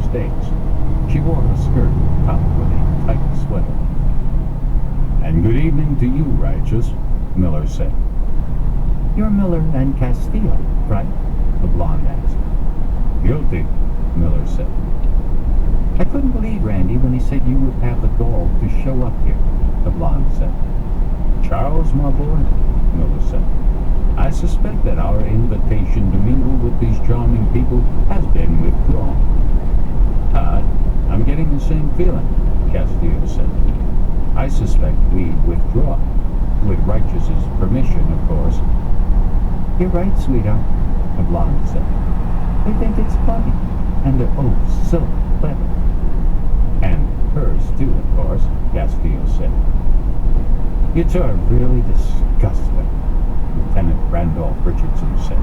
mistakes. She wore a skirt topped with a tight sweater. "And good evening to you, Righteous," Miller said. "You're Miller and Castillo, right?" the blonde asked. "Guilty," Miller said. "I couldn't believe Randy when he said you would have the gall to show up here," the blonde said. "Charles, my boy," Miller said, "I suspect that our invitation to mingle with these charming people has been withdrawn." I'm getting the same feeling," Castillo said. "I suspect we withdraw, with Righteous's permission, of course." "You're right, sweetheart," the blonde said. "They think it's funny, and they're oh so clever." "And hers too, of course," Castillo said. "You two are really disgusting," Lieutenant Randolph Richardson said.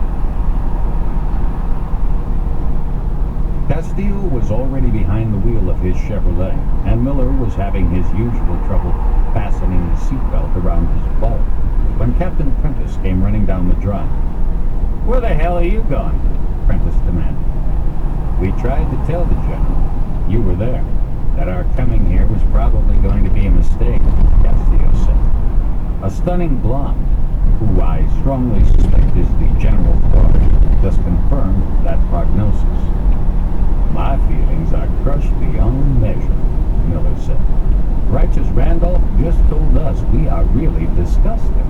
Castillo was already behind the wheel of his Chevrolet, and Miller was having his usual trouble fastening the seatbelt around his belt when Captain Prentice came running down the drive. "Where the hell are you going?" Prentice demanded. "We tried to tell the general, you were there, that our coming here was probably going to be a mistake," Castillo said. A stunning blonde, who I strongly suspect is the general's daughter, just confirmed that prognosis. "My feelings are crushed beyond measure," Miller said. "Righteous Randolph just told us we are really disgusted.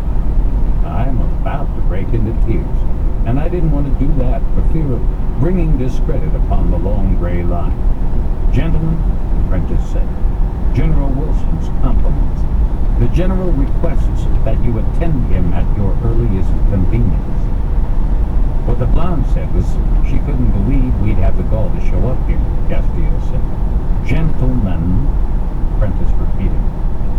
I'm about to break into tears, and I didn't want to do that for fear of bringing discredit upon the long gray line. Gentlemen," Prentice said, "General Wilson's compliments. The general requests that you attend him at your earliest convenience." What the blonde said was she couldn't believe we'd have the gall to show up here, Castillo said. "Gentlemen," Prentice repeated,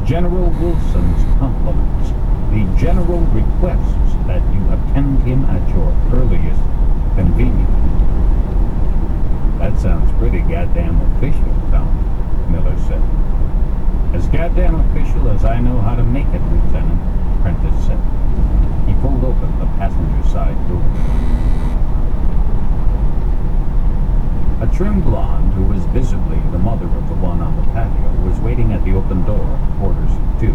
"General Wilson's compliments. The general requests that you attend him at your earliest convenience." "That sounds pretty goddamn official, Tom," Miller said. "As goddamn official as I know how to make it, Lieutenant," Prentice said. He pulled open the passenger side door. A trim blonde, who was visibly the mother of the one on the patio, was waiting at the open door of quarters 2.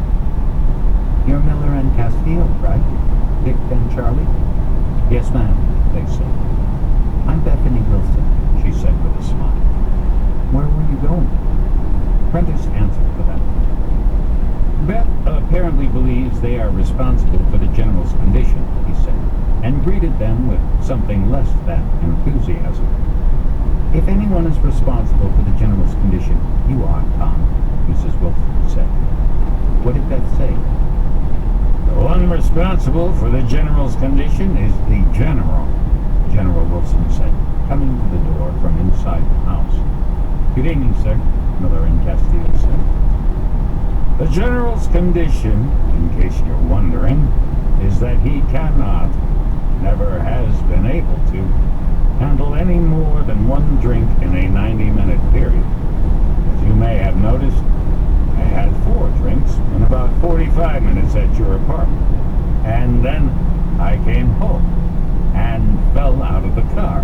"You're Miller and Castillo, right? Dick and Charlie?" "Yes, ma'am," they said. "I'm Bethany Wilson," she said with a smile. "Where were you going?" Prentice answered for them. "Beth apparently believes they are responsible for the general's condition," he said, and greeted them with something less than enthusiasm. "If anyone is responsible for the general's condition, you are, Tom," Mrs. Wilson said. "What did Beth say?" "The one responsible for the general's condition is the general," General Wilson said, coming to the door from inside the house. "Good evening, sir," Miller and Castillo said. "The general's condition, in case you're wondering, is that he cannot, never has been able to, handle any more than one drink in a 90-minute period. As you may have noticed, I had 4 drinks in about 45 minutes at your apartment, and then I came home and fell out of the car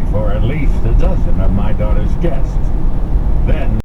before at least a dozen of my daughter's guests. Then